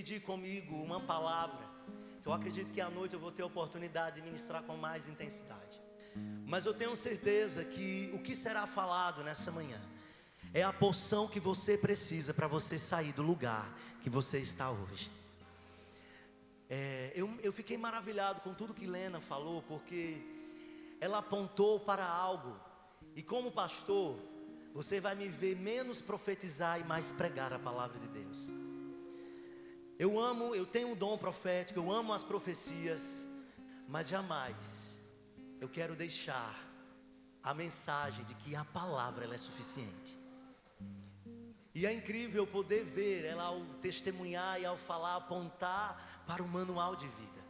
dividir comigo uma palavra, que eu acredito que à noite eu vou ter a oportunidade de ministrar com mais intensidade. Mas eu tenho certeza que o que será falado nessa manhã é a porção que você precisa para você sair do lugar que você está hoje. Eu fiquei maravilhado com tudo que Lena falou, porque ela apontou para algo. E como pastor, você vai me ver menos profetizar e mais pregar a palavra de Deus. Eu tenho um dom profético, eu amo as profecias, mas jamais eu quero deixar a mensagem de que a palavra ela é suficiente. E é incrível poder ver ela ao testemunhar e ao falar, apontar para o manual de vida,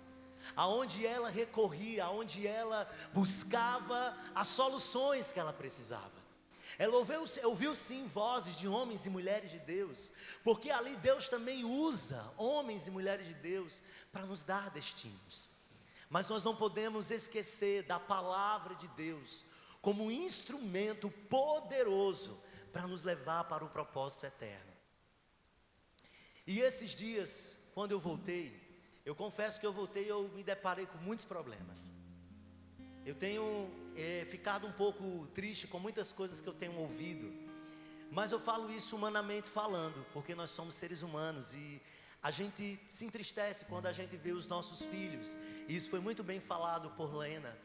aonde ela recorria, aonde ela buscava as soluções que ela precisava. Ela ouviu sim vozes de homens e mulheres de Deus, porque ali Deus também usa homens e mulheres de Deus para nos dar destinos. Mas nós não podemos esquecer da palavra de Deus como um instrumento poderoso para nos levar para o propósito eterno. E esses dias, quando eu voltei, eu confesso que eu me deparei com muitos problemas. Eu tenho ficado um pouco triste com muitas coisas que eu tenho ouvido, mas eu falo isso humanamente falando, porque nós somos seres humanos e a gente se entristece quando a gente vê os nossos filhos. E isso foi muito bem falado por Lena.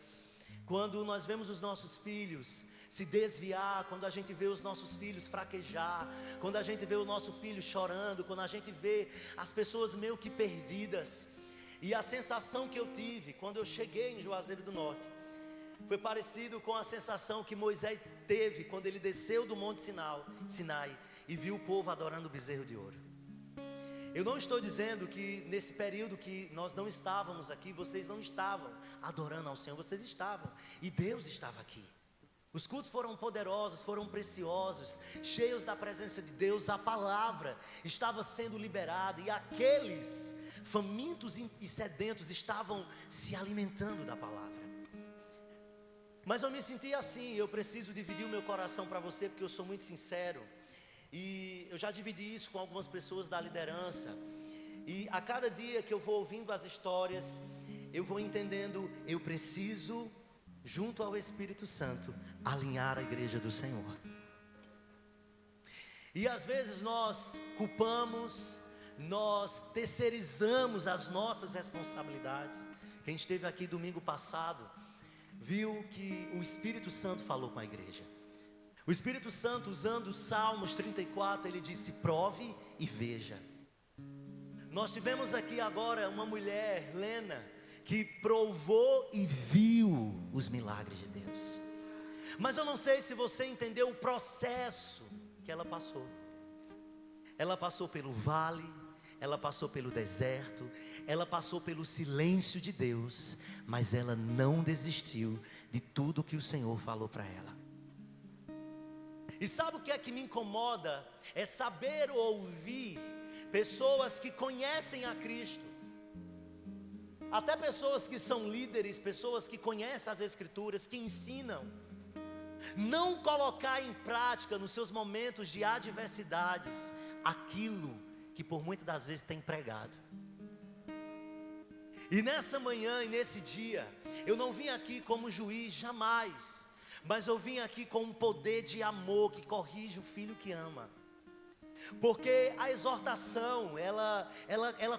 Quando nós vemos os nossos filhos se desviar, quando a gente vê os nossos filhos fraquejar, quando a gente vê o nosso filho chorando, quando a gente vê as pessoas meio que perdidas. E a sensação que eu tive quando eu cheguei em Juazeiro do Norte foi parecido com a sensação que Moisés teve quando ele desceu do Monte Sinai e viu o povo adorando o bezerro de ouro. Eu não estou dizendo que nesse período que nós não estávamos aqui, vocês não estavam adorando ao Senhor, vocês estavam, e Deus estava aqui. Os cultos foram poderosos, foram preciosos, cheios da presença de Deus. A palavra estava sendo liberada e aqueles famintos e sedentos estavam se alimentando da palavra. Mas eu me senti assim, eu preciso dividir o meu coração para você, porque eu sou muito sincero. E eu já dividi isso com algumas pessoas da liderança. E a cada dia que eu vou ouvindo as histórias, eu vou entendendo, eu preciso, junto ao Espírito Santo, alinhar a igreja do Senhor. E às vezes nós culpamos, nós terceirizamos as nossas responsabilidades. Quem esteve aqui domingo passado viu que o Espírito Santo falou com a igreja. O Espírito Santo, usando Salmos 34, ele disse: prove e veja. Nós tivemos aqui agora uma mulher, Lena, que provou e viu os milagres de Deus. Mas eu não sei se você entendeu o processo que ela passou. Ela passou pelo vale, ela passou pelo deserto, ela passou pelo silêncio de Deus, mas ela não desistiu de tudo que o Senhor falou para ela. E sabe o que é que me incomoda? É saber ouvir pessoas que conhecem a Cristo, até pessoas que são líderes, pessoas que conhecem as Escrituras, que ensinam, não colocar em prática nos seus momentos de adversidades aquilo que por muitas das vezes tem pregado. E nessa manhã e nesse dia, eu não vim aqui como juiz, jamais, mas eu vim aqui com um poder de amor que corrige o filho que ama. Porque a exortação, ela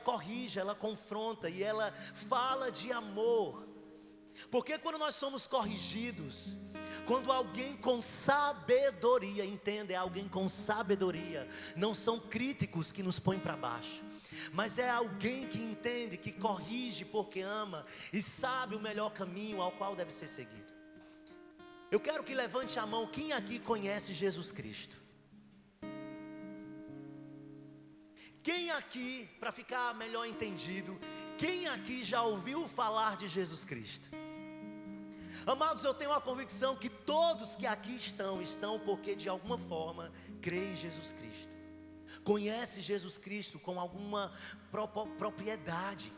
corrige, ela confronta e ela fala de amor. Porque quando nós somos corrigidos, quando alguém com sabedoria, entende, é alguém com sabedoria, não são críticos que nos põem para baixo, mas é alguém que entende, que corrige porque ama e sabe o melhor caminho ao qual deve ser seguido. Eu quero que levante a mão, quem aqui conhece Jesus Cristo? Quem aqui, para ficar melhor entendido, quem aqui já ouviu falar de Jesus Cristo? Amados, eu tenho a convicção que todos que aqui estão porque de alguma forma creem em Jesus Cristo, conhece Jesus Cristo com alguma propriedade.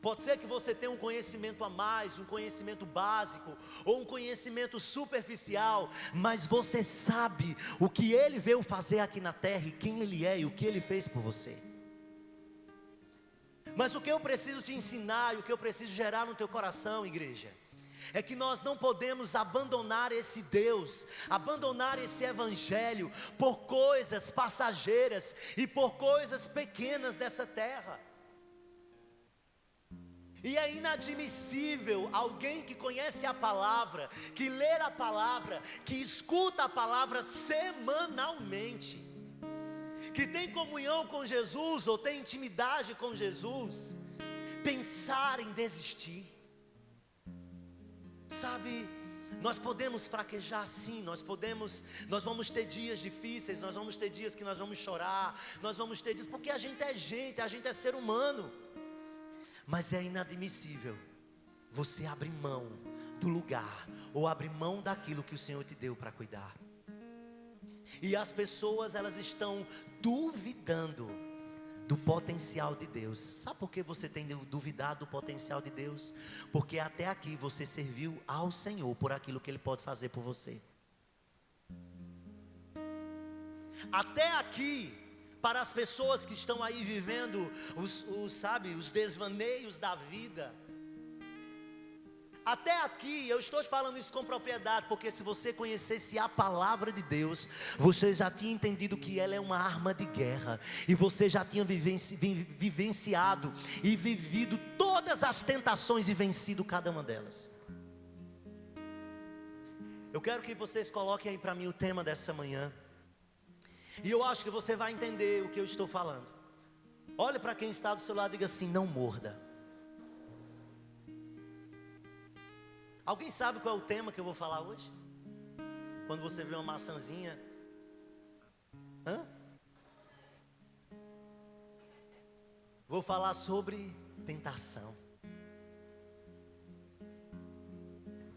Pode ser que você tenha um conhecimento a mais, um conhecimento básico ou um conhecimento superficial, mas você sabe o que Ele veio fazer aqui na terra e quem Ele é e o que Ele fez por você. Mas o que eu preciso te ensinar e o que eu preciso gerar no teu coração, igreja, é que nós não podemos abandonar esse Deus, abandonar esse evangelho por coisas passageiras e por coisas pequenas dessa terra. E é inadmissível alguém que conhece a palavra, que lê a palavra, que escuta a palavra semanalmente, que tem comunhão com Jesus ou tem intimidade com Jesus, pensar em desistir. Sabe, nós podemos fraquejar sim, nós vamos ter dias difíceis, nós vamos ter dias que nós vamos chorar, nós vamos ter dias, porque a gente é ser humano. Mas é inadmissível você abrir mão do lugar, ou abrir mão daquilo que o Senhor te deu para cuidar. E as pessoas, elas estão duvidando do potencial de Deus. Sabe por que você tem duvidado do potencial de Deus? Porque até aqui você serviu ao Senhor por aquilo que Ele pode fazer por você. Até aqui, para as pessoas que estão aí vivendo os desvaneios da vida, até aqui, eu estou te falando isso com propriedade, porque se você conhecesse a palavra de Deus, você já tinha entendido que ela é uma arma de guerra, e você já tinha vivenciado e vivido todas as tentações e vencido cada uma delas. Eu quero que vocês coloquem aí para mim o tema dessa manhã, e eu acho que você vai entender o que eu estou falando. Olhe para quem está do seu lado e diga assim: não morda. Alguém sabe qual é o tema que eu vou falar hoje? Quando você vê uma maçãzinha. Vou falar sobre tentação.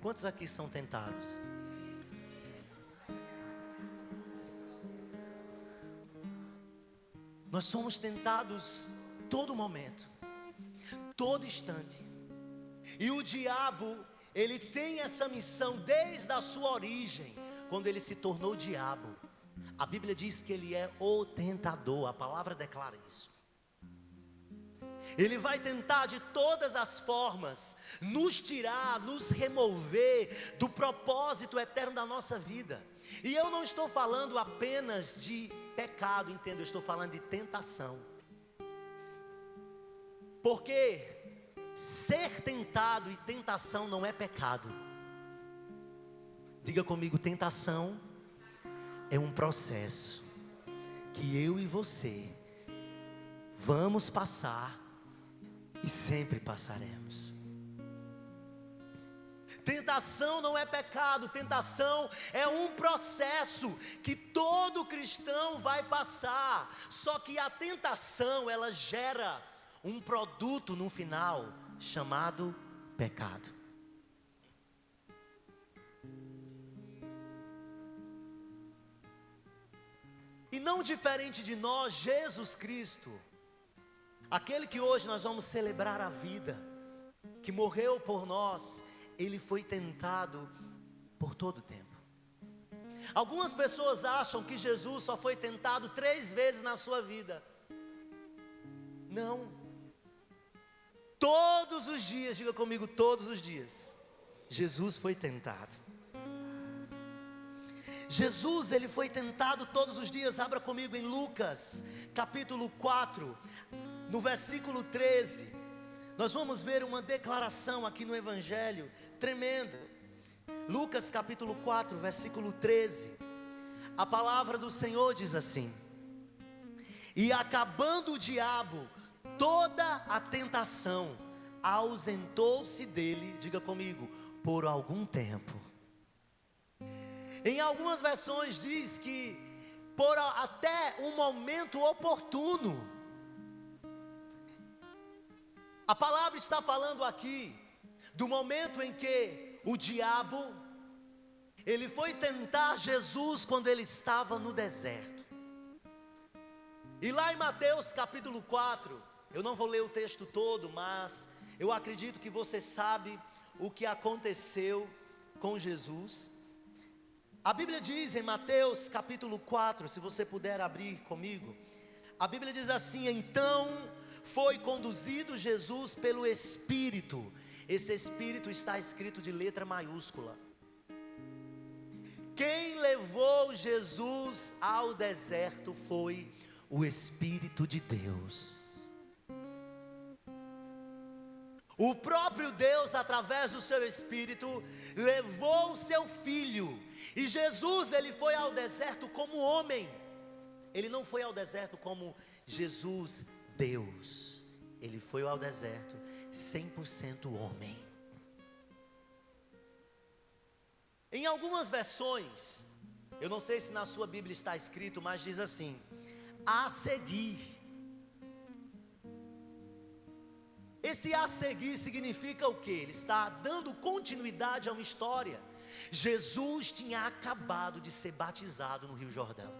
Quantos aqui são tentados? Nós somos tentados todo momento, todo instante. E o diabo, ele tem essa missão desde a sua origem, quando ele se tornou diabo. A Bíblia diz que ele é o tentador, a palavra declara isso. Ele vai tentar de todas as formas nos tirar, nos remover do propósito eterno da nossa vida. E eu não estou falando apenas de pecado, entenda, eu estou falando de tentação. Porque ser tentado e tentação não é pecado. Diga comigo: tentação é um processo que eu e você vamos passar e sempre passaremos. Tentação não é pecado, tentação é um processo que todo cristão vai passar. Só que a tentação, ela gera um produto no final chamado pecado. E não diferente de nós, Jesus Cristo, aquele que hoje nós vamos celebrar a vida, que morreu por nós, ele foi tentado por todo o tempo. Algumas pessoas acham que Jesus só foi tentado 3 vezes na sua vida. Não. Todos os dias, diga comigo, todos os dias, Jesus foi tentado. Jesus, ele foi tentado todos os dias. Abra comigo em Lucas, capítulo 4, no versículo 13. Nós vamos ver uma declaração aqui no Evangelho tremenda. Lucas capítulo 4, versículo 13. A palavra do Senhor diz assim: e acabando o diabo toda a tentação, ausentou-se dele, diga comigo, por algum tempo. Em algumas versões diz que por até um momento oportuno. A palavra está falando aqui do momento em que o diabo, ele foi tentar Jesus quando ele estava no deserto. E lá em Mateus capítulo 4, eu não vou ler o texto todo, mas eu acredito que você sabe o que aconteceu com Jesus. A Bíblia diz em Mateus capítulo 4, se você puder abrir comigo, a Bíblia diz assim: então foi conduzido Jesus pelo Espírito. Esse Espírito está escrito de letra maiúscula. Quem levou Jesus ao deserto foi o Espírito de Deus. O próprio Deus, através do seu Espírito, levou o seu Filho. E Jesus, ele foi ao deserto como homem. Ele não foi ao deserto como Jesus, Deus. Ele foi ao deserto 100% homem. Em algumas versões, eu não sei se na sua Bíblia está escrito, mas diz assim: a seguir. Esse a seguir significa o quê? Ele está dando continuidade a uma história. Jesus tinha acabado de ser batizado no Rio Jordão.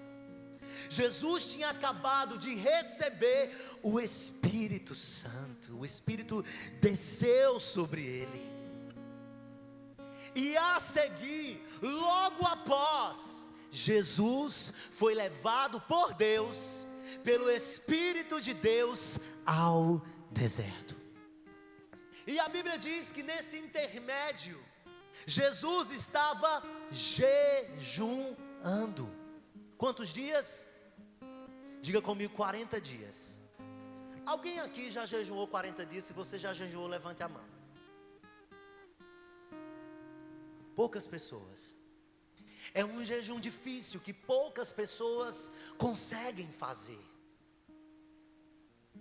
Jesus tinha acabado de receber o Espírito Santo. O Espírito desceu sobre ele. E a seguir, logo após, Jesus foi levado por Deus, pelo Espírito de Deus, ao deserto. E a Bíblia diz que nesse intermédio, Jesus estava jejuando. Quantos dias? Diga comigo, 40 dias. Alguém aqui já jejuou 40 dias? Se você já jejuou, levante a mão. Poucas pessoas. É um jejum difícil que poucas pessoas conseguem fazer.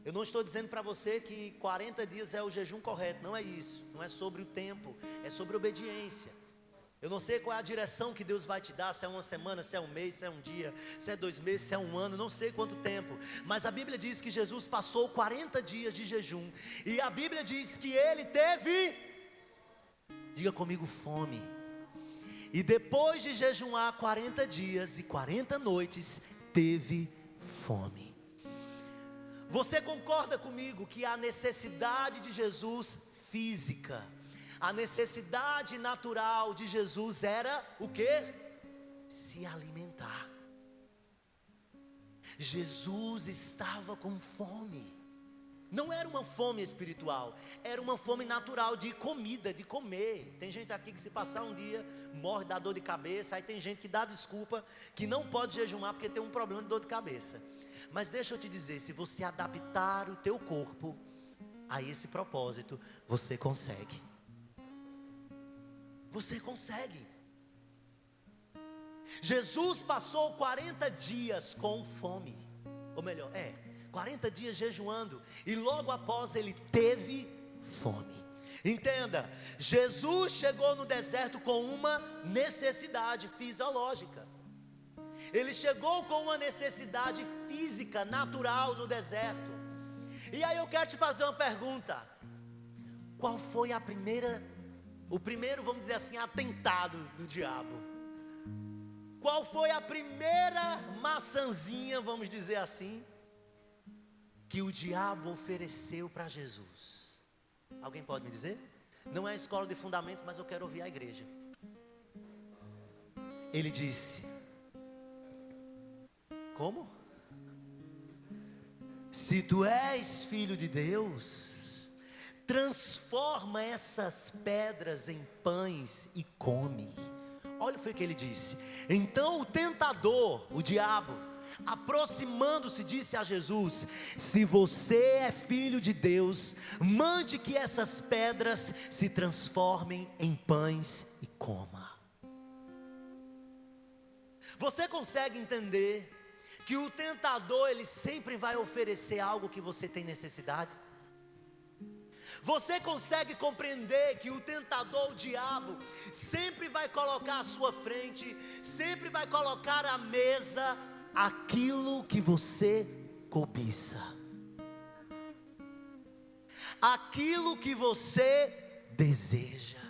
Eu não estou dizendo para você que 40 dias é o jejum correto, não é isso. Não é sobre o tempo, é sobre obediência. Eu não sei qual é a direção que Deus vai te dar, se é uma semana, se é um mês, se é um dia, se é 2 meses, se é um ano, não sei quanto tempo. Mas a Bíblia diz que Jesus passou 40 dias de jejum. E a Bíblia diz que ele teve, diga comigo, fome. E depois de jejuar 40 dias e 40 noites, teve fome. Você concorda comigo que a necessidade de Jesus física, a necessidade natural de Jesus era o quê? Se alimentar. Jesus estava com fome. Não era uma fome espiritual, era uma fome natural de comida, de comer. Tem gente aqui que se passar um dia, morre da dor de cabeça. Aí tem gente que dá desculpa, que não pode jejumar porque tem um problema de dor de cabeça. Mas deixa eu te dizer, se você adaptar o teu corpo a esse propósito, você consegue. Você consegue. Jesus passou 40 dias com fome. Ou melhor, 40 dias jejuando. E logo após ele teve fome. Entenda, Jesus chegou no deserto com uma necessidade fisiológica. Ele chegou com uma necessidade física, natural no deserto. E aí eu quero te fazer uma pergunta. Qual foi o primeiro, vamos dizer assim, atentado do diabo? Qual foi a primeira maçãzinha, vamos dizer assim, que o diabo ofereceu para Jesus? Alguém pode me dizer? Não é a escola de fundamentos, mas eu quero ouvir a igreja. Ele disse: como? Se tu és filho de Deus, transforma essas pedras em pães e come. Olha o que ele disse. Então o tentador, o diabo, aproximando-se, disse a Jesus: se você é filho de Deus, mande que essas pedras se transformem em pães e coma. Você consegue entender que o tentador, ele sempre vai oferecer algo que você tem necessidade? Você consegue compreender que o tentador, o diabo, sempre vai colocar à sua frente, sempre vai colocar à mesa aquilo que você cobiça, aquilo que você deseja,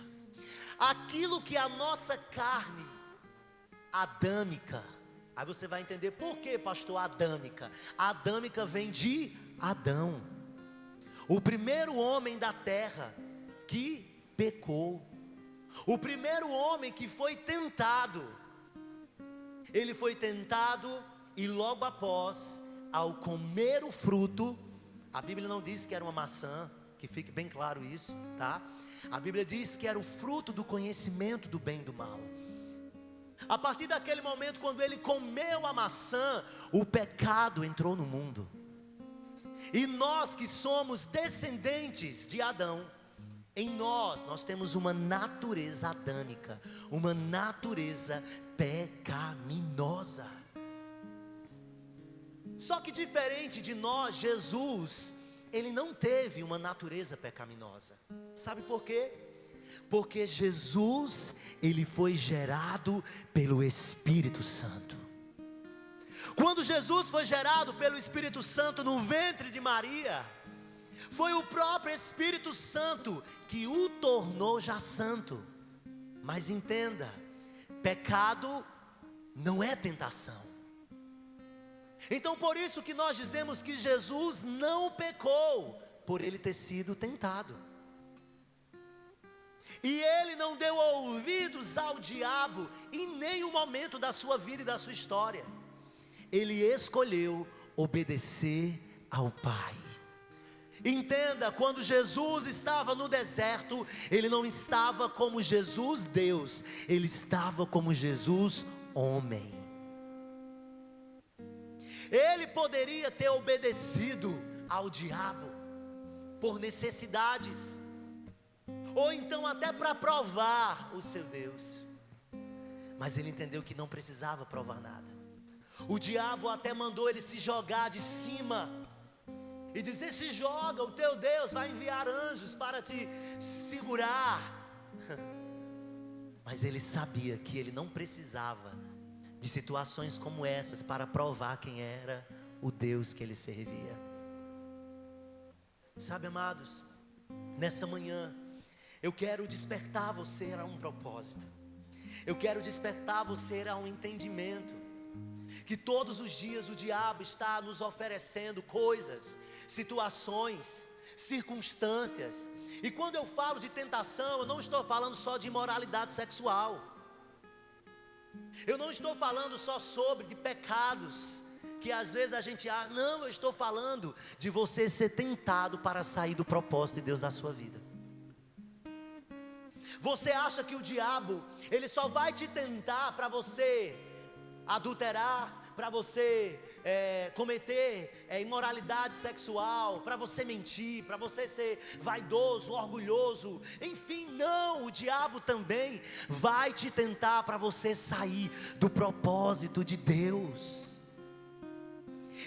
aquilo que a nossa carne adâmica. Aí você vai entender por que, pastor, adâmica. A adâmica vem de Adão, o primeiro homem da terra que pecou, o primeiro homem que foi tentado. Ele foi tentado e logo após, ao comer o fruto, A Bíblia não diz que era uma maçã, que fique bem claro isso, tá? A Bíblia diz que era o fruto do conhecimento do bem e do mal. A partir daquele momento, quando ele comeu a maçã, o pecado entrou no mundo. E nós que somos descendentes de Adão, em nós temos uma natureza adâmica, uma natureza pecaminosa. Só que diferente de nós, Jesus, ele não teve uma natureza pecaminosa. Sabe por quê? Porque Jesus, ele foi gerado pelo Espírito Santo. Quando Jesus foi gerado pelo Espírito Santo no ventre de Maria, foi o próprio Espírito Santo que o tornou já santo. Mas entenda, pecado não é tentação. Então por isso que nós dizemos que Jesus não pecou, por ele ter sido tentado. E ele não deu ouvidos ao diabo em nenhum momento da sua vida e da sua história. Ele escolheu obedecer ao Pai. Entenda, quando Jesus estava no deserto, ele não estava como Jesus Deus, ele estava como Jesus homem. Ele poderia ter obedecido ao diabo por necessidades, ou então até para provar o seu Deus. Mas ele entendeu que não precisava provar nada. O diabo até mandou ele se jogar de cima e dizer: se joga, o teu Deus vai enviar anjos para te segurar. Mas ele sabia que ele não precisava de situações como essas para provar quem era o Deus que ele servia. Sabe, amados, nessa manhã eu quero despertar você a um propósito. Eu quero despertar você a um entendimento que todos os dias o diabo está nos oferecendo coisas, situações, circunstâncias. E quando eu falo de tentação, eu não estou falando só de imoralidade sexual. Eu não estou falando só sobre de pecados que às vezes a gente acha. Não, eu estou falando de você ser tentado para sair do propósito de Deus na sua vida. Você acha que o diabo, ele só vai te tentar para você adulterar, para você cometer imoralidade sexual, para você mentir, para você ser vaidoso, orgulhoso, enfim, não, o diabo também vai te tentar para você sair do propósito de Deus.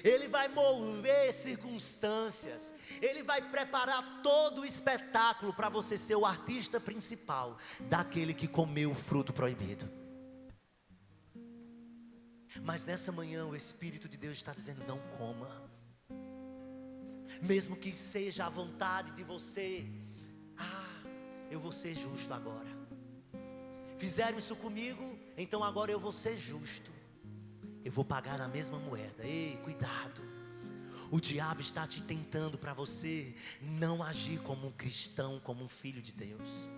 Ele vai mover circunstâncias, ele vai preparar todo o espetáculo para você ser o artista principal daquele que comeu o fruto proibido. Mas nessa manhã o Espírito de Deus está dizendo: não coma, mesmo que seja a vontade de você. Eu vou ser justo agora. Fizeram isso comigo, então agora eu vou ser justo. Eu vou pagar na mesma moeda. Ei, cuidado. O diabo está te tentando para você não agir como um cristão, como um filho de Deus.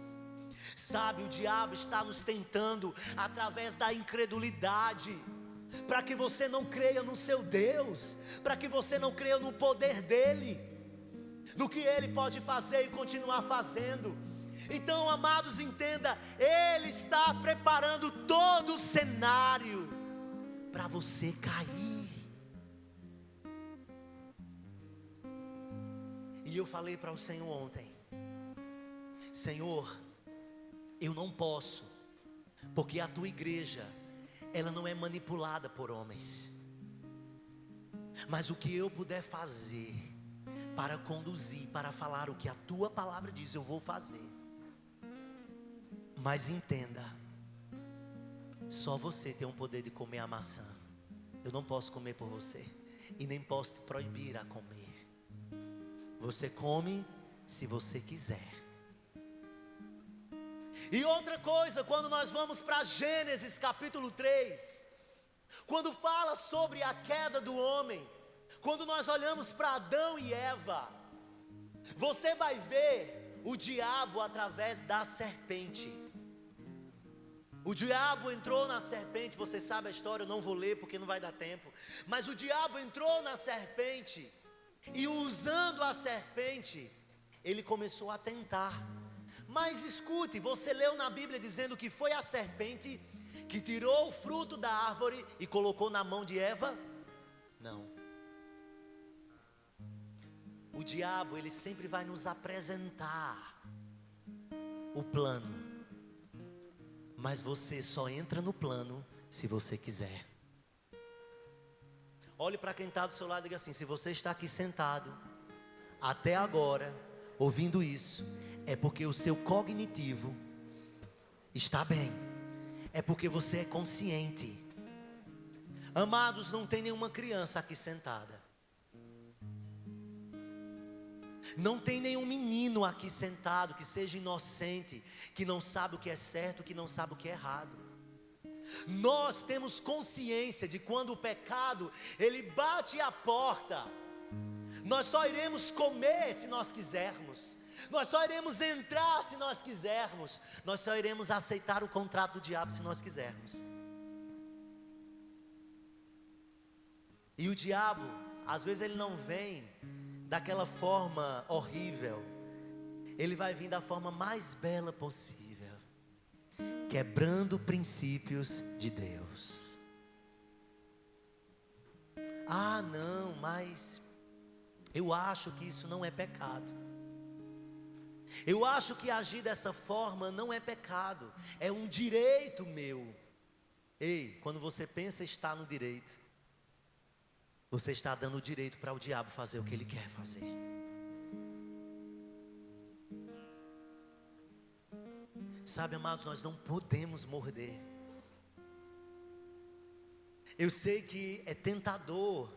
Sabe, o diabo está nos tentando através da incredulidade, para que você não creia no seu Deus, para que você não creia no poder dele, do que ele pode fazer e continuar fazendo. Então, amados, entenda, ele está preparando todo o cenário para você cair. E eu falei para o Senhor ontem: Senhor, eu não posso, porque a tua igreja, ela não é manipulada por homens. Mas o que eu puder fazer para conduzir, para falar o que a tua palavra diz, eu vou fazer. Mas entenda, só você tem o poder de comer a maçã. Eu não posso comer por você, e nem posso te proibir a comer. Você come se você quiser. E outra coisa, quando nós vamos para Gênesis capítulo 3, quando fala sobre a queda do homem, quando nós olhamos para Adão e Eva, você vai ver o diabo através da serpente. O diabo entrou na serpente, você sabe a história, eu não vou ler porque não vai dar tempo. Mas o diabo entrou na serpente E usando a serpente, ele começou a tentar. Mas escute, você leu na Bíblia dizendo que foi a serpente que tirou o fruto da árvore e colocou na mão de Eva? Não. O diabo, ele sempre vai nos apresentar o plano. Mas você só entra no plano se você quiser. Olhe para quem está do seu lado e diga assim: se você está aqui sentado, até agora, ouvindo isso, é porque o seu cognitivo está bem. É porque você é consciente. Amados, não tem nenhuma criança aqui sentada. Não tem nenhum menino aqui sentado que seja inocente, que não sabe o que é certo, que não sabe o que é errado. Nós temos consciência de quando o pecado, ele bate a porta. Nós só iremos comer se nós quisermos. Nós só iremos entrar se nós quisermos. Nós só iremos aceitar o contrato do diabo se nós quisermos. E o diabo, às vezes ele não vem daquela forma horrível. Ele vai vir da forma mais bela possível, quebrando princípios de Deus. Ah, não, mas eu acho que isso não é pecado. Eu acho que agir dessa forma não é pecado, é um direito meu. Ei, quando você pensa estar no direito, você está dando o direito para o diabo fazer o que ele quer fazer. Sabe, amados, nós não podemos morder. Eu sei que é tentador.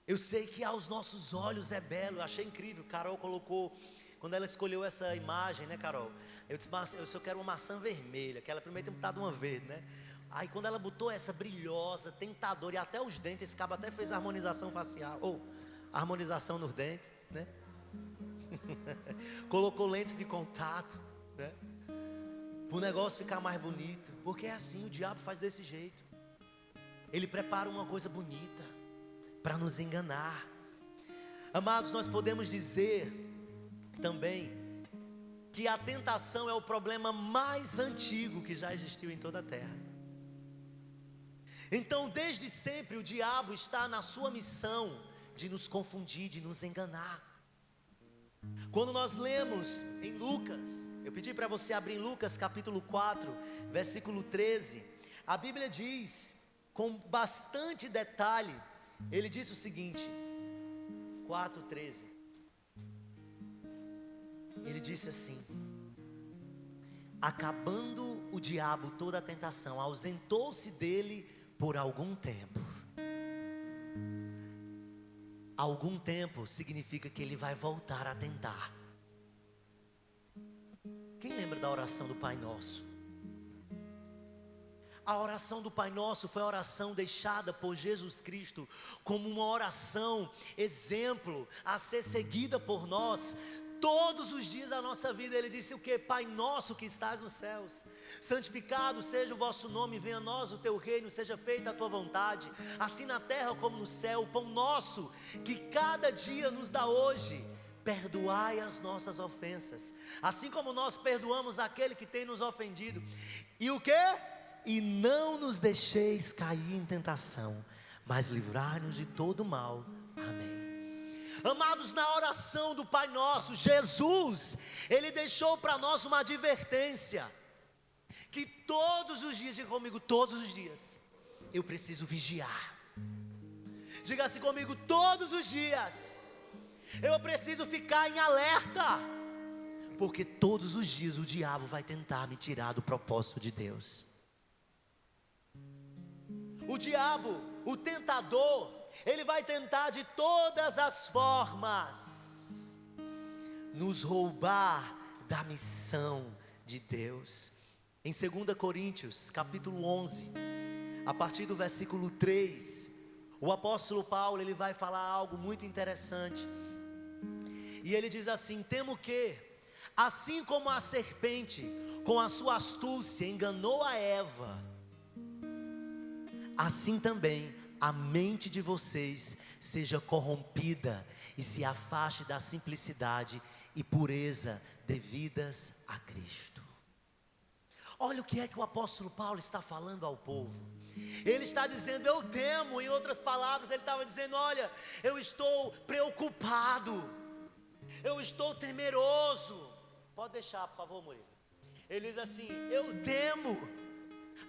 Eu sei que aos nossos olhos é belo. Eu achei incrível, Carol colocou, quando ela escolheu essa imagem, né, Carol? Eu disse, eu só quero uma maçã vermelha, que ela primeiro tem botado uma verde, né? Aí quando ela botou essa brilhosa, tentadora, e até os dentes, esse cabo até fez harmonização facial, ou harmonização nos dentes, né? Colocou lentes de contato, né? Para o negócio ficar mais bonito. Porque é assim, o diabo faz desse jeito. Ele prepara uma coisa bonita para nos enganar. Amados, nós podemos dizer também que a tentação é o problema mais antigo que já existiu em toda a terra. Então, desde sempre, o diabo está na sua missão de nos confundir, de nos enganar. Quando nós lemos em Lucas, eu pedi para você abrir em Lucas capítulo 4, versículo 13. A Bíblia diz, com bastante detalhe, ele diz o seguinte, 4:13. Ele disse assim: acabando o diabo toda a tentação, ausentou-se dele por algum tempo. Algum tempo significa que ele vai voltar a tentar. Quem lembra da oração do Pai Nosso? A oração do Pai Nosso foi a oração deixada por Jesus Cristo como uma oração, exemplo, a ser seguida por nós todos os dias da nossa vida. Ele disse o que? Pai Nosso que estás nos céus, santificado seja o vosso nome, venha a nós o teu reino, seja feita a tua vontade, assim na terra como no céu. O pão nosso que cada dia nos dá hoje, perdoai as nossas ofensas, assim como nós perdoamos aquele que tem nos ofendido. E o que? E não nos deixeis cair em tentação, mas livrai-nos de todo mal. Amém. Amados, na oração do Pai Nosso, Jesus, Ele deixou para nós uma advertência, que todos os dias, diga comigo, todos os dias, eu preciso vigiar. Diga assim comigo, todos os dias, eu preciso ficar em alerta, porque todos os dias o diabo vai tentar me tirar do propósito de Deus. O diabo, o tentador, ele vai tentar de todas as formas nos roubar da missão de Deus. Em 2 Coríntios, capítulo 11, a partir do versículo 3, o apóstolo Paulo, ele vai falar algo muito interessante. E ele diz assim: temo que, assim como a serpente, com a sua astúcia, enganou a Eva, assim também a mente de vocês seja corrompida e se afaste da simplicidade e pureza devidas a Cristo. Olha o que é que o apóstolo Paulo está falando ao povo. Ele está dizendo, eu temo. Em outras palavras, ele estava dizendo, olha, eu estou preocupado, eu estou temeroso. Pode deixar, por favor, Murilo. Ele diz assim, eu temo.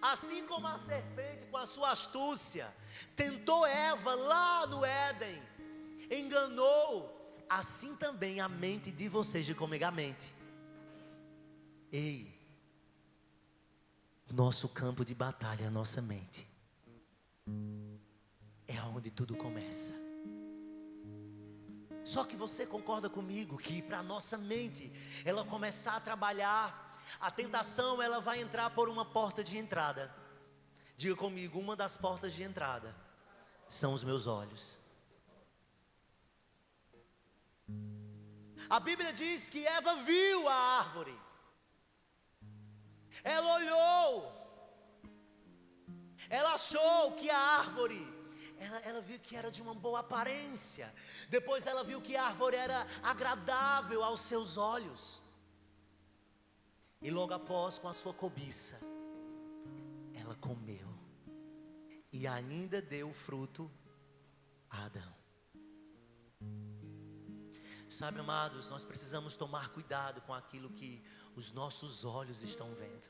Assim como a serpente com a sua astúcia tentou Eva lá no Éden, enganou, assim também a mente de vocês, diga comigo, a mente. Ei, o nosso campo de batalha é a nossa mente. É onde tudo começa. Só que você concorda comigo que para a nossa mente ela começar a trabalhar, a tentação ela vai entrar por uma porta de entrada. Diga comigo, uma das portas de entrada são os meus olhos. A Bíblia diz que Eva viu a árvore. Ela olhou. Ela achou que a árvore, ela viu que era de uma boa aparência. Depois ela viu que a árvore era agradável aos seus olhos. E logo após, com a sua cobiça, ela comeu. E ainda deu fruto a Adão. Sabe, amados, nós precisamos tomar cuidado com aquilo que os nossos olhos estão vendo.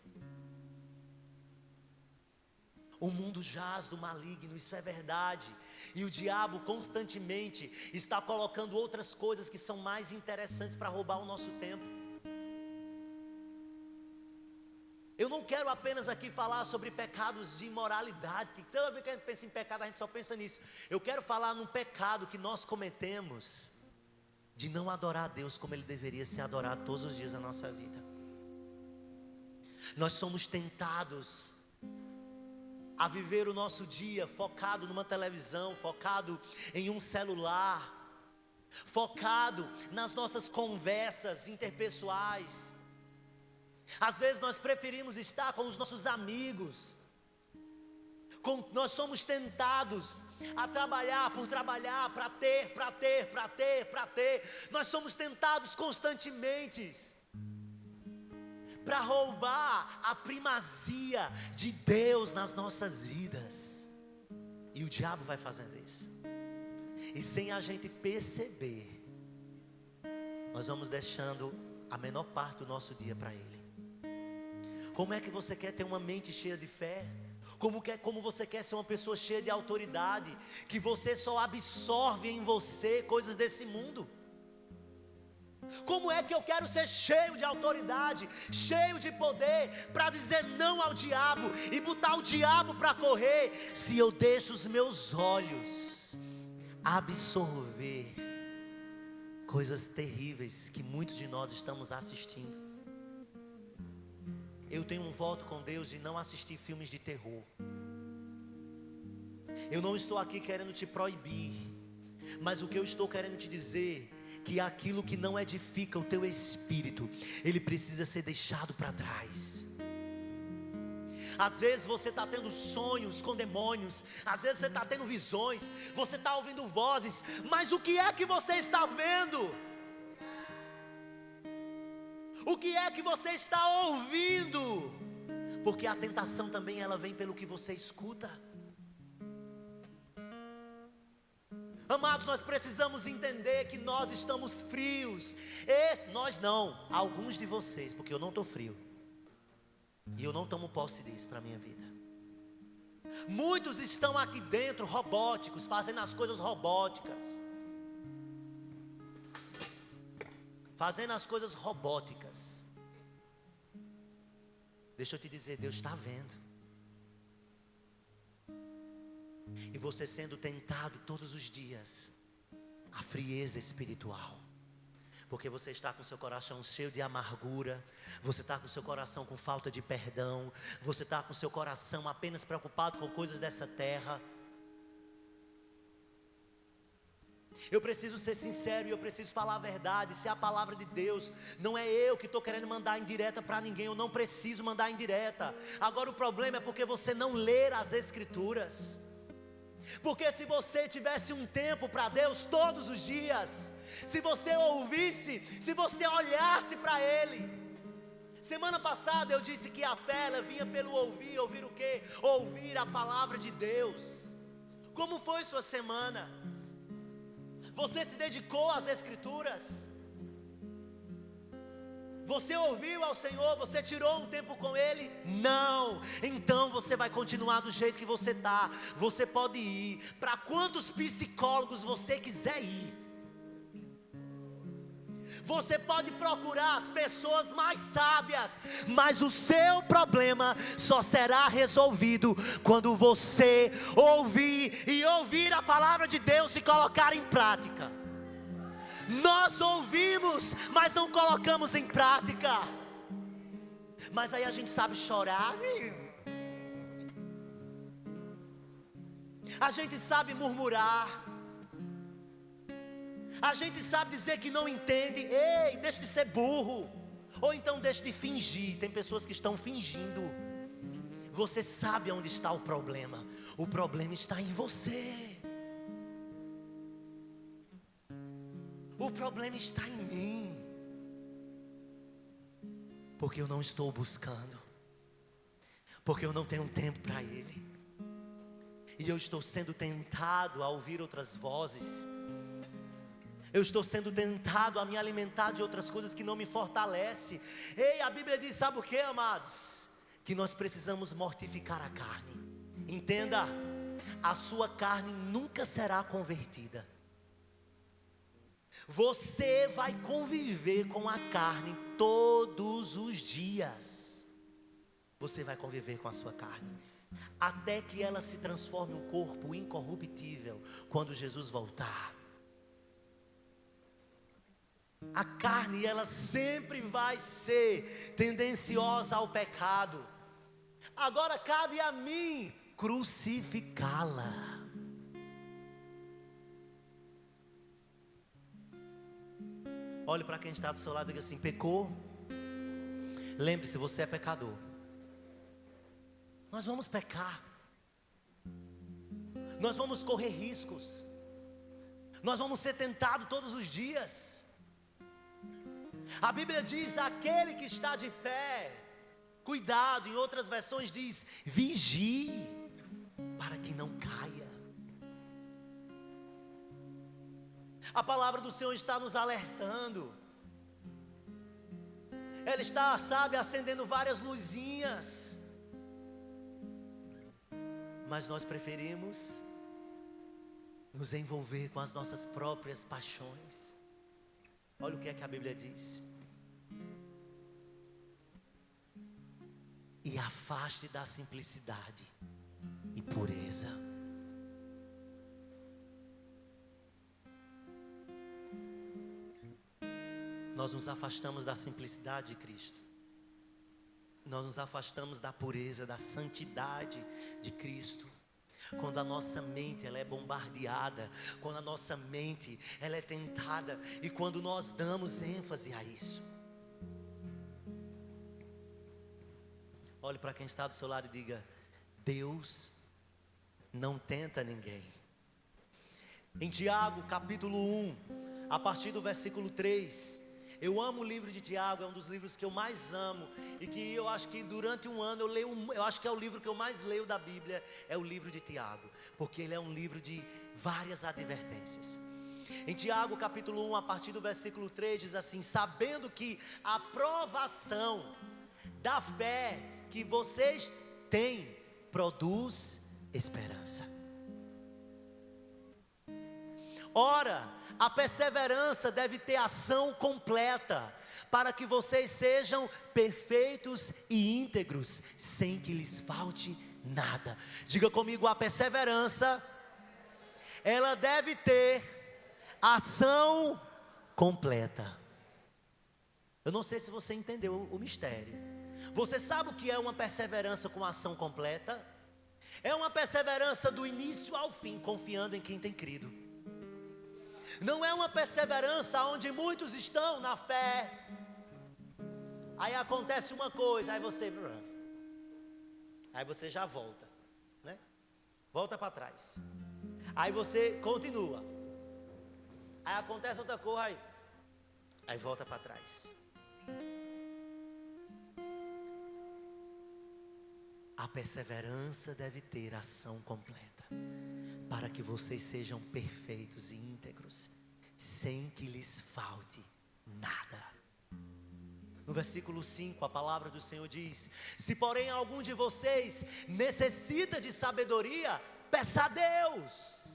O mundo jaz do maligno, isso é verdade. E o diabo constantemente está colocando outras coisas que são mais interessantes para roubar o nosso tempo. Eu não quero apenas aqui falar sobre pecados de imoralidade, que toda vez que a gente pensa em pecado, a gente só pensa nisso. Eu quero falar num pecado que nós cometemos, de não adorar a Deus como Ele deveria ser adorado todos os dias da nossa vida. Nós somos tentados a viver o nosso dia focado numa televisão, focado em um celular, focado nas nossas conversas interpessoais. Às vezes nós preferimos estar com os nossos amigos. Nós somos tentados a trabalhar por trabalhar, para ter. Nós somos tentados constantemente para roubar a primazia de Deus nas nossas vidas. E o diabo vai fazendo isso. E sem a gente perceber, nós vamos deixando a menor parte do nosso dia para Ele. Como é que você quer ter uma mente cheia de fé? Como você quer ser uma pessoa cheia de autoridade, que você só absorve em você coisas desse mundo? Como é que eu quero ser cheio de autoridade, cheio de poder, para dizer não ao diabo e botar o diabo para correr, se eu deixo os meus olhos absorver coisas terríveis que muitos de nós estamos assistindo? Eu tenho um voto com Deus de não assistir filmes de terror. Eu não estou aqui querendo te proibir, mas o que eu estou querendo te dizer, que aquilo que não edifica o teu espírito, ele precisa ser deixado para trás. Às vezes você está tendo sonhos com demônios, às vezes você está tendo visões, você está ouvindo vozes, mas o que é que você está vendo? O que é que você está ouvindo? Porque a tentação também ela vem pelo que você escuta. Amados, nós precisamos entender que nós estamos frios. Nós não, alguns de vocês, porque eu não estou frio. E eu não tomo posse disso para a minha vida. Muitos estão aqui dentro robóticos, fazendo as coisas robóticas. Fazendo as coisas robóticas. Deixa eu te dizer, Deus está vendo. E você sendo tentado todos os dias a frieza espiritual, porque você está com seu coração cheio de amargura, você está com seu coração com falta de perdão, você está com seu coração apenas preocupado com coisas dessa terra. Eu preciso ser sincero e eu preciso falar a verdade. Se é a palavra de Deus, não é eu que estou querendo mandar indireta para ninguém. Eu não preciso mandar indireta. Agora o problema é porque você não lê as Escrituras. Porque se você tivesse um tempo para Deus todos os dias, se você ouvisse, se você olhasse para Ele. Semana passada eu disse que a fé ela vinha pelo ouvir. Ouvir o quê? Ouvir a palavra de Deus. Como foi sua semana? Você se dedicou às Escrituras? Você ouviu ao Senhor? Você tirou um tempo com Ele? Não. Então você vai continuar do jeito que você está. Você pode ir para quantos psicólogos você quiser ir. Você pode procurar as pessoas mais sábias, mas o seu problema só será resolvido quando você ouvir a palavra de Deus e colocar em prática. Nós ouvimos, mas não colocamos em prática. Mas aí a gente sabe chorar, a gente sabe murmurar, a gente sabe dizer que não entende. Ei, deixa de ser burro. Ou então deixa de fingir. Tem pessoas que estão fingindo. Você sabe onde está o problema. O problema está em você. O problema está em mim. Porque eu não estou buscando. Porque eu não tenho tempo para Ele. E eu estou sendo tentado a ouvir outras vozes. Eu estou sendo tentado a me alimentar de outras coisas que não me fortalecem. Ei, a Bíblia diz, sabe o que, amados? Que nós precisamos mortificar a carne. Entenda, a sua carne nunca será convertida. Você vai conviver com a carne todos os dias. Você vai conviver com a sua carne, até que ela se transforme em um corpo incorruptível, quando Jesus voltar. A carne, ela sempre vai ser tendenciosa ao pecado. Agora cabe a mim crucificá-la. Olhe para quem está do seu lado e diga assim: pecou? Lembre-se, você é pecador. Nós vamos pecar. Nós vamos correr riscos. Nós vamos ser tentados todos os dias. A Bíblia diz, aquele que está de pé, cuidado. Em outras versões diz, vigie, para que não caia. A palavra do Senhor está nos alertando. Ela está, sabe, acendendo várias luzinhas. Mas nós preferimos nos envolver com as nossas próprias paixões. Olha o que é que a Bíblia diz. E afaste da simplicidade e pureza. Nós nos afastamos da simplicidade de Cristo. Nós nos afastamos da pureza, da santidade de Cristo. Quando a nossa mente ela é bombardeada, quando a nossa mente ela é tentada, e quando nós damos ênfase a isso. Olhe para quem está do seu lado e diga: Deus não tenta ninguém. Em Tiago capítulo 1, a partir do versículo 3, eu amo o livro de Tiago, é um dos livros que eu mais amo, e que eu acho que durante um ano eu acho que é o livro que eu mais leio da Bíblia, é o livro de Tiago, porque ele é um livro de várias advertências. Em Tiago capítulo 1, a partir do versículo 3, diz assim: sabendo que a provação da fé que vocês têm produz esperança. Ora, a perseverança deve ter ação completa, para que vocês sejam perfeitos e íntegros, sem que lhes falte nada. Diga comigo: a perseverança, ela deve ter ação completa. Eu não sei se você entendeu o mistério. Você sabe o que é uma perseverança com ação completa? É uma perseverança do início ao fim, confiando em quem tem crido. Não é uma perseverança onde muitos estão na fé, aí acontece uma coisa, aí você já volta, né? Volta para trás. Aí você continua. Aí acontece outra coisa, aí volta para trás. A perseverança deve ter ação completa, para que vocês sejam perfeitos e íntegros, sem que lhes falte nada. No versículo 5, a palavra do Senhor diz: se porém algum de vocês necessita de sabedoria, peça a Deus.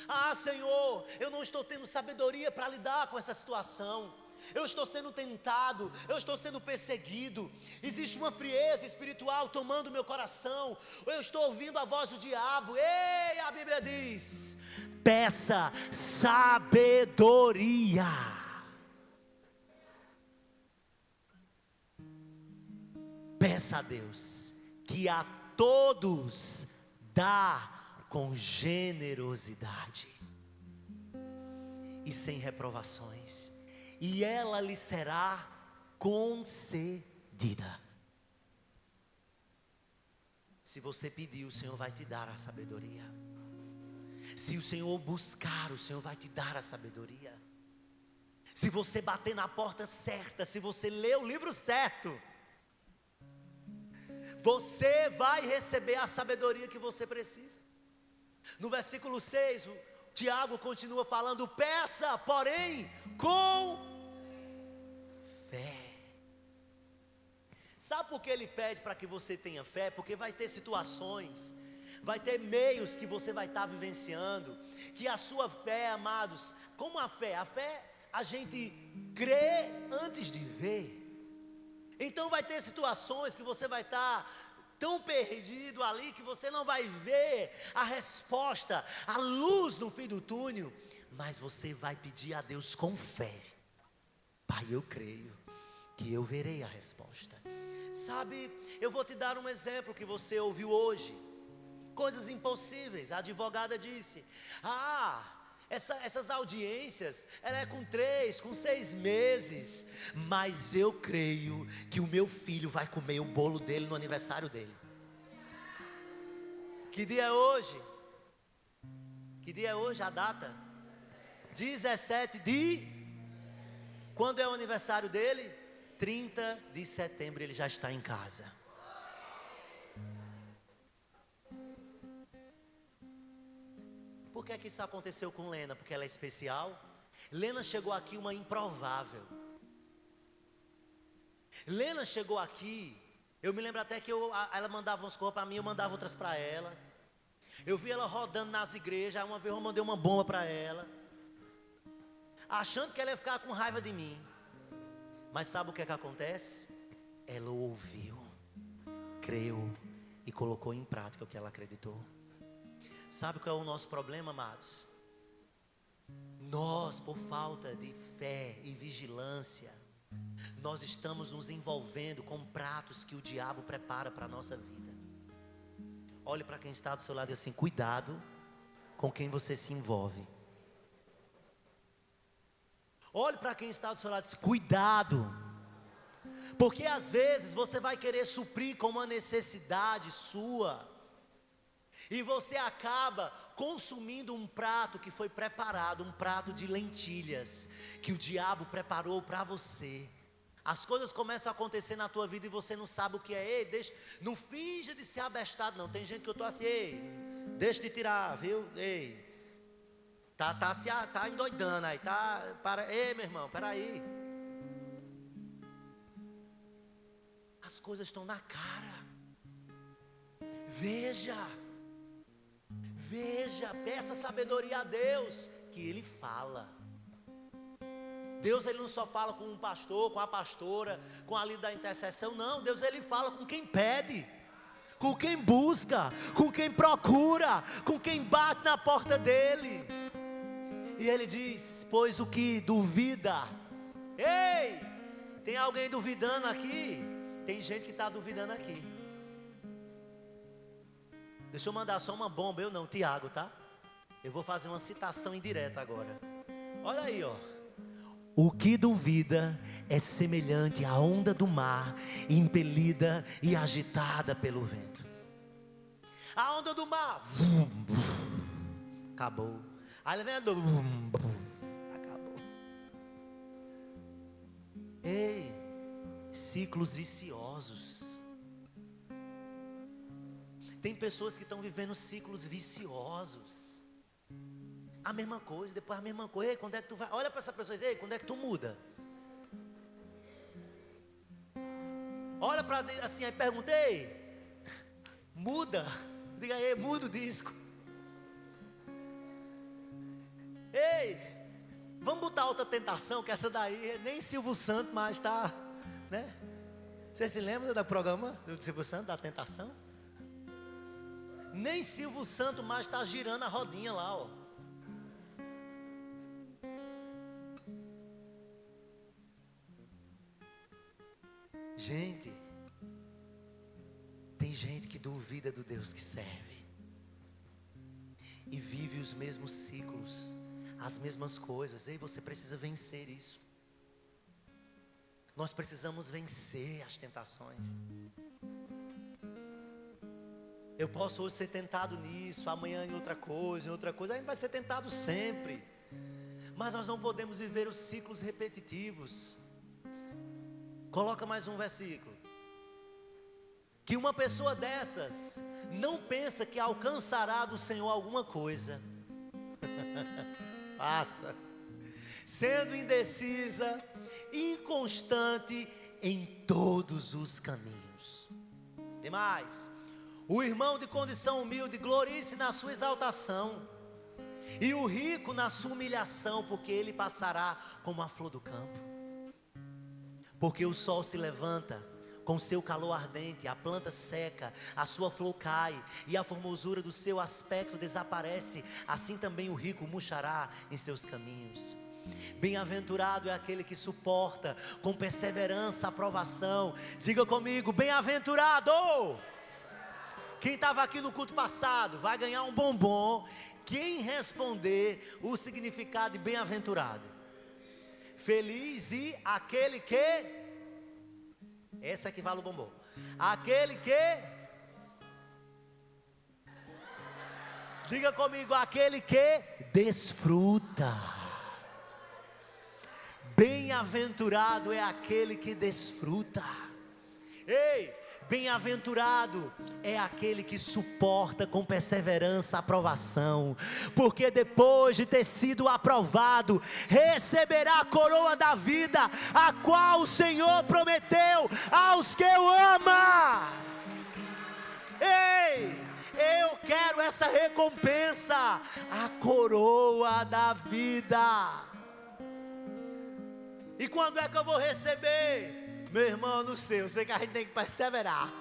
Ah, Senhor, eu não estou tendo sabedoria para lidar com essa situação. Eu estou sendo tentado, eu estou sendo perseguido, existe uma frieza espiritual tomando meu coração, eu estou ouvindo a voz do diabo. Ei, a Bíblia diz: peça sabedoria. Peça a Deus, que a todos dá com generosidade e sem reprovações, e ela lhe será concedida. Se você pedir, o Senhor vai te dar a sabedoria. Se o Senhor buscar, o Senhor vai te dar a sabedoria. Se você bater na porta certa, se você ler o livro certo, você vai receber a sabedoria que você precisa. No versículo 6, o Tiago continua falando: peça, porém, com fé. Sabe por que ele pede para que você tenha fé? Porque vai ter situações, vai ter meios que você vai estar vivenciando, que a sua fé, amados, como a fé a gente crê antes de ver. Então vai ter situações que você vai estar tão perdido ali, que você não vai ver a resposta, a luz no fim do túnel, mas você vai pedir a Deus com fé: Pai, eu creio que eu verei a resposta. Sabe, eu vou te dar um exemplo que você ouviu hoje. Coisas impossíveis. A advogada disse: essas audiências, ela é com 3, com 6 meses, mas eu creio que o meu filho vai comer o bolo dele no aniversário dele. Que dia é hoje? Que dia é hoje a data? 17 de... Quando é o aniversário dele? 30 de setembro ele já está em casa. Por que isso aconteceu com Lena? Porque ela é especial. Lena chegou aqui uma improvável. Lena chegou aqui, eu me lembro até que ela mandava umas coisas para mim, eu mandava outras para ela. Eu vi ela rodando nas igrejas. Uma vez eu mandei uma bomba para ela, achando que ela ia ficar com raiva de mim. Mas sabe o que é que acontece? Ela ouviu, creu e colocou em prática o que ela acreditou. Sabe qual é o nosso problema, amados? Nós, por falta de fé e vigilância, nós estamos nos envolvendo com pratos que o diabo prepara para a nossa vida. Olhe para quem está do seu lado e assim: cuidado com quem você se envolve. Olhe para quem está do seu lado e assim: cuidado, porque às vezes você vai querer suprir com uma necessidade sua, e você acaba consumindo um prato que foi preparado, um prato de lentilhas, que o diabo preparou para você. As coisas começam a acontecer na tua vida e você não sabe o que é. Ei, não finja de ser abestado não. Tem gente que eu estou assim: ei, deixa de tirar, viu? Ei, tá endoidando aí, ei, meu irmão, peraí. As coisas estão na cara. Veja, peça sabedoria a Deus, que Ele fala. Deus, Ele não só fala com um pastor, com a pastora, com a líder da intercessão, não. Deus, Ele fala com quem pede, com quem busca, com quem procura, com quem bate na porta dEle. E Ele diz: pois o que duvida. Ei, tem alguém duvidando aqui? Tem gente que está duvidando aqui. Deixa eu mandar só uma bomba, eu não, Tiago, tá? Eu vou fazer uma citação indireta agora. Olha aí, ó. O que duvida é semelhante à onda do mar, impelida e agitada pelo vento. A onda do mar acabou. Aí ele vem andando, bum, bum, acabou. Ei, ciclos viciosos. Tem pessoas que estão vivendo ciclos viciosos. A mesma coisa, depois a mesma coisa. Ei, quando é que tu vai? Olha para essa pessoa e diz, ei, quando é que tu muda? Olha para assim, aí perguntei, muda? Diga aí, muda o disco. Ei, vamos botar outra tentação, que essa daí nem Silvio Santos mais está, né? Você se lembra do programa do Silvio Santos, da tentação? Nem Silvio Santos mais está girando a rodinha lá, ó. Gente, tem gente que duvida do Deus que serve e vive os mesmos ciclos, as mesmas coisas. Ei, você precisa vencer isso. Nós precisamos vencer as tentações. Eu posso hoje ser tentado nisso, amanhã em outra coisa, a gente vai ser tentado sempre. Mas nós não podemos viver os ciclos repetitivos. Coloca mais um versículo. Que uma pessoa dessas não pensa que alcançará do Senhor alguma coisa. Passa. Sendo indecisa, inconstante em todos os caminhos. Tem mais. O irmão de condição humilde glorie-se na sua exaltação, e o rico na sua humilhação, porque ele passará como a flor do campo. Porque o sol se levanta com seu calor ardente, a planta seca, a sua flor cai, e a formosura do seu aspecto desaparece. Assim também o rico murchará em seus caminhos. Bem-aventurado é aquele que suporta com perseverança a provação. Diga comigo, bem-aventurado. Quem estava aqui no culto passado vai ganhar um bombom. Quem responder o significado de bem-aventurado? Feliz e aquele que... Esse aqui vale o bombom. Aquele que... Diga comigo, aquele que desfruta. Bem-aventurado é aquele que desfruta. Ei, bem-aventurado é aquele que suporta com perseverança a provação, porque depois de ter sido aprovado, receberá a coroa da vida, a qual o Senhor prometeu aos que o amam. Ei, eu quero essa recompensa, a coroa da vida. E quando é que eu vou receber? Meu irmão, não sei, eu sei que a gente tem que perseverar.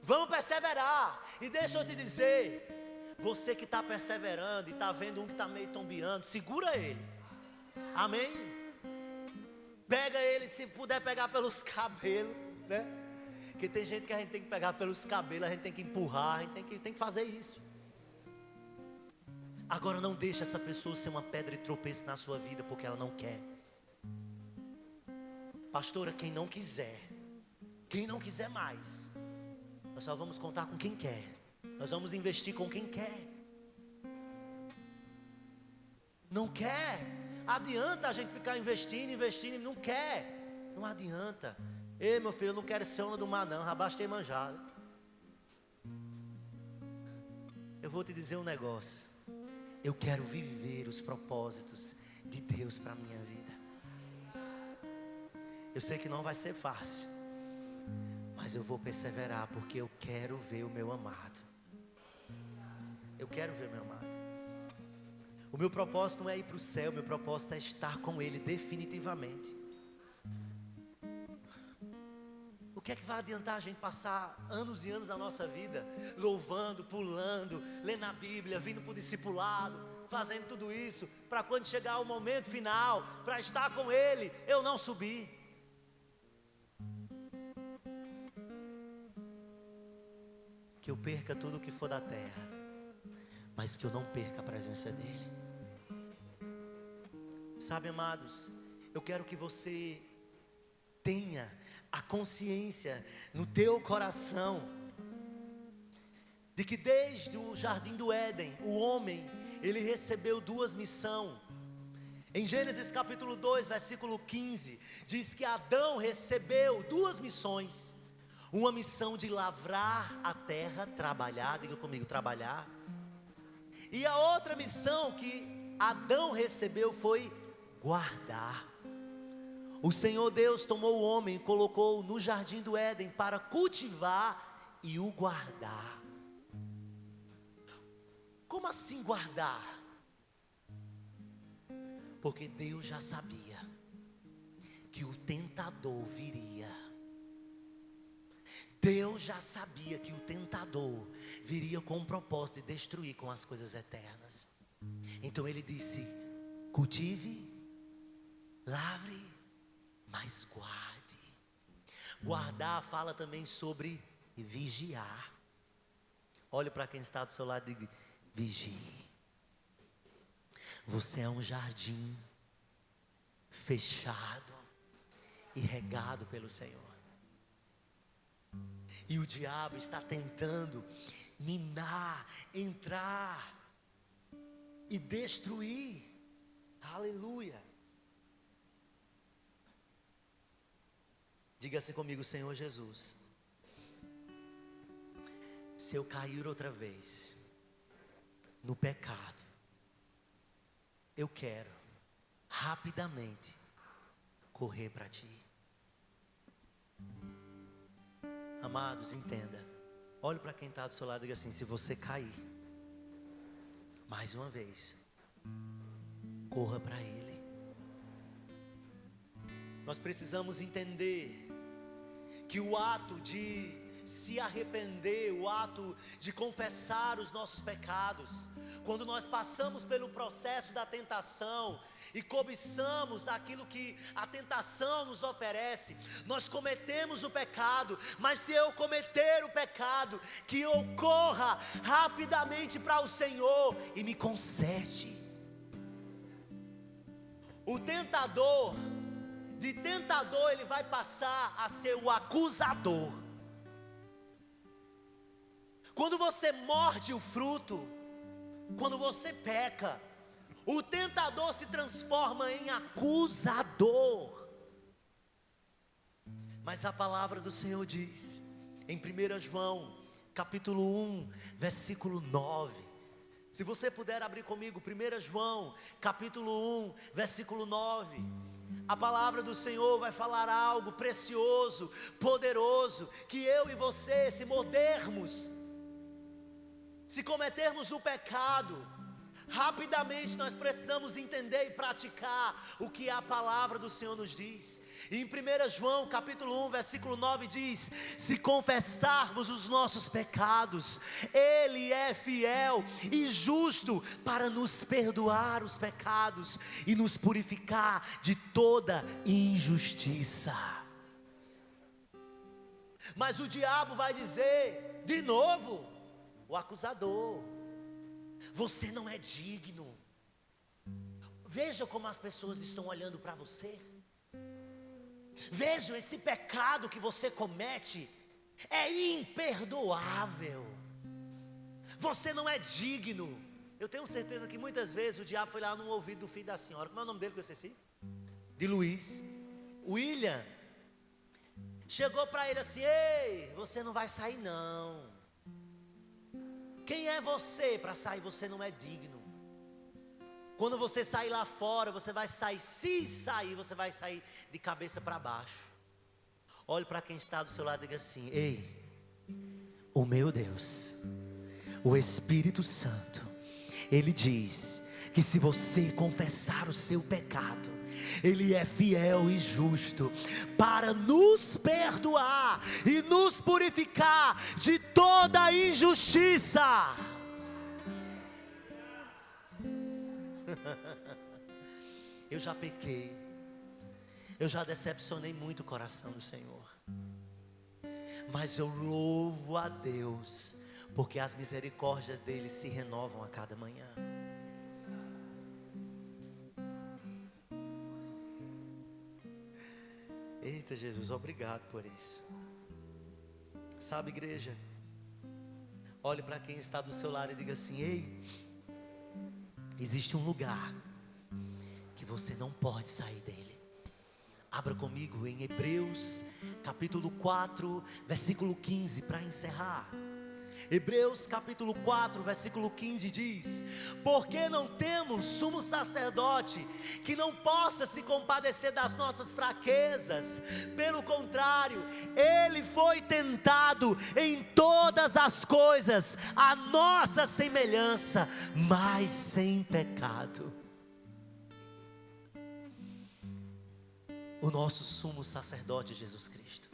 Vamos perseverar. E deixa eu te dizer, você que está perseverando e está vendo um que está meio tombeando, segura ele. Amém? Pega ele, se puder pegar pelos cabelos, né? Porque tem gente que a gente tem que pegar pelos cabelos, a gente tem que empurrar, a gente tem que fazer isso. Agora não deixa essa pessoa ser uma pedra de tropeço na sua vida, porque ela não quer. Pastora, quem não quiser mais, nós só vamos contar com quem quer. Nós vamos investir com quem quer. Não quer? Adianta a gente ficar investindo, não quer. Não adianta. Ei, meu filho, eu não quero ser onda do mar não, já bastei manjado. Eu vou te dizer um negócio. Eu quero viver os propósitos de Deus para a minha vida. Eu sei que não vai ser fácil, mas eu vou perseverar, porque eu quero ver o meu amado. Eu quero ver o meu amado. O meu propósito não é ir para o céu, o meu propósito é estar com Ele definitivamente. O que é que vai adiantar a gente passar anos e anos da nossa vida louvando, pulando, lendo a Bíblia, vindo para o discipulado, fazendo tudo isso, para quando chegar o momento final, para estar com Ele, eu não subir? Que eu perca tudo que for da terra, mas que eu não perca a presença dEle. Sabe, amados, eu quero que você tenha a consciência no teu coração de que desde o jardim do Éden, o homem, ele recebeu duas missões. Em Gênesis capítulo 2, versículo 15, diz que Adão recebeu duas missões. Uma missão de lavrar a terra, trabalhar, diga comigo, trabalhar. E a outra missão que Adão recebeu foi guardar. O Senhor Deus tomou o homem e colocou no jardim do Éden para cultivar e o guardar. Como assim guardar? Porque Deus já sabia que o tentador viria. Deus já sabia que o tentador viria com o propósito de destruir com as coisas eternas. Então ele disse: cultive, lavre, mas guarde. Guardar fala também sobre vigiar. Olhe para quem está do seu lado e diga: vigie. Você é um jardim fechado e regado pelo Senhor. E o diabo está tentando minar, entrar e destruir. Aleluia. Diga assim comigo: Senhor Jesus, se eu cair outra vez no pecado, eu quero rapidamente correr para Ti. Amados, entenda. Olhe para quem está do seu lado e diga assim: se você cair mais uma vez, corra para Ele. Nós precisamos entender que o ato de se arrepender, o ato de confessar os nossos pecados, quando nós passamos pelo processo da tentação e cobiçamos aquilo que a tentação nos oferece, nós cometemos o pecado. Mas se eu cometer o pecado, que eu corra rapidamente para o Senhor e me conserte. O tentador, de tentador ele vai passar a ser o acusador. Quando você morde o fruto, quando você peca, o tentador se transforma em acusador. Mas a palavra do Senhor diz, em 1 João, capítulo 1, versículo 9. Se você puder abrir comigo, 1 João, capítulo 1, versículo 9. A palavra do Senhor vai falar algo precioso, poderoso, que eu e você, se mordermos, se cometermos o pecado, rapidamente nós precisamos entender e praticar o que a palavra do Senhor nos diz. E em 1 João capítulo 1 versículo 9 diz: se confessarmos os nossos pecados, Ele é fiel e justo para nos perdoar os pecados e nos purificar de toda injustiça. Mas o diabo vai dizer de novo, o acusador: você não é digno. Veja como as pessoas estão olhando para você. Vejam, esse pecado que você comete é imperdoável. Você não é digno. Eu tenho certeza que muitas vezes o diabo foi lá no ouvido do filho da senhora. Como é o nome dele que eu esqueci? De Luiz. William. Chegou para ele assim: ei, você não vai sair não. Quem é você para sair? Você não é digno. Quando você sair lá fora, você vai sair, se sair, você vai sair de cabeça para baixo. Olhe para quem está do seu lado e diga assim: ei, o meu Deus, o Espírito Santo, Ele diz que se você confessar o seu pecado, Ele é fiel e justo para nos perdoar e nos purificar de toda injustiça. Eu já pequei, eu já decepcionei muito o coração do Senhor, mas eu louvo a Deus, porque as misericórdias dele se renovam a cada manhã. Eita Jesus, obrigado por isso. Sabe, igreja, Olhe para quem está do seu lado e diga assim: ei, existe um lugar que você não pode sair dele. Abra comigo em Hebreus capítulo 4, versículo 15, para encerrar. Hebreus capítulo 4, versículo 15 diz: porque não temos sumo sacerdote que não possa se compadecer das nossas fraquezas, pelo contrário, ele foi tentado em todas as coisas, a nossa semelhança, mas sem pecado. O nosso sumo sacerdote Jesus Cristo,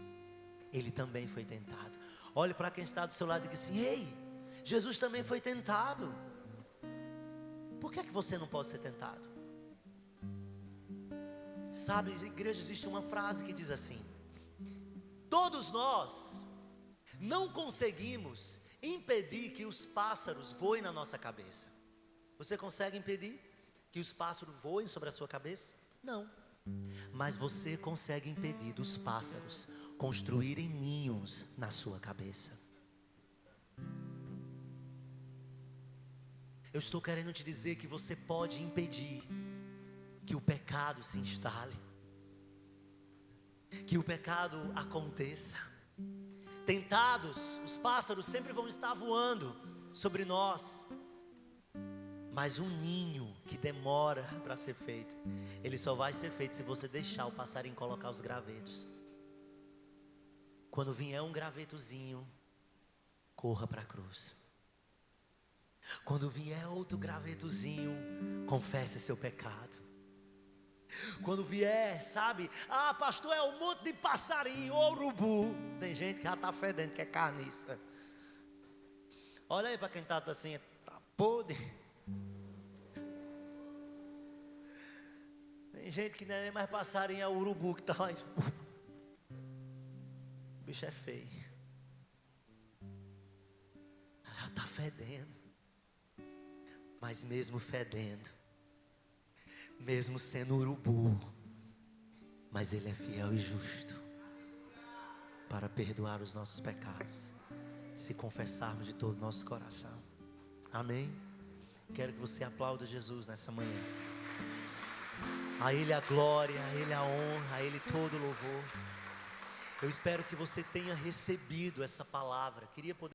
ele também foi tentado. Olhe para quem está do seu lado e diga assim: ei, Jesus também foi tentado. Por que você não pode ser tentado? Sabe, igreja, existe uma frase que diz assim: todos nós não conseguimos impedir que os pássaros voem na nossa cabeça. Você consegue impedir que os pássaros voem sobre a sua cabeça? Não. Mas você consegue impedir dos pássaros construírem ninhos na sua cabeça. Eu estou querendo te dizer que você pode impedir que o pecado se instale, que o pecado aconteça. Tentados, os pássaros sempre vão estar voando sobre nós, mas um ninho que demora para ser feito, ele só vai ser feito se você deixar o passarinho colocar os gravetos. Quando vier um gravetozinho, corra para a cruz. Quando vier outro gravetozinho, confesse seu pecado. Quando vier, sabe, pastor, é um monte de passarinho, urubu. Tem gente que já está fedendo, que é carniça. Olha aí para quem está assim, está podre. Tem gente que não é nem mais passarinho, é o urubu que está lá. O bicho é feio. Já está fedendo. Mas mesmo fedendo, mesmo sendo urubu, mas ele é fiel e justo para perdoar os nossos pecados, se confessarmos de todo o nosso coração. Amém? Quero que você aplaude Jesus nessa manhã. A Ele a glória, a Ele a honra, a Ele todo o louvor. Eu espero que você tenha recebido essa palavra. Queria poder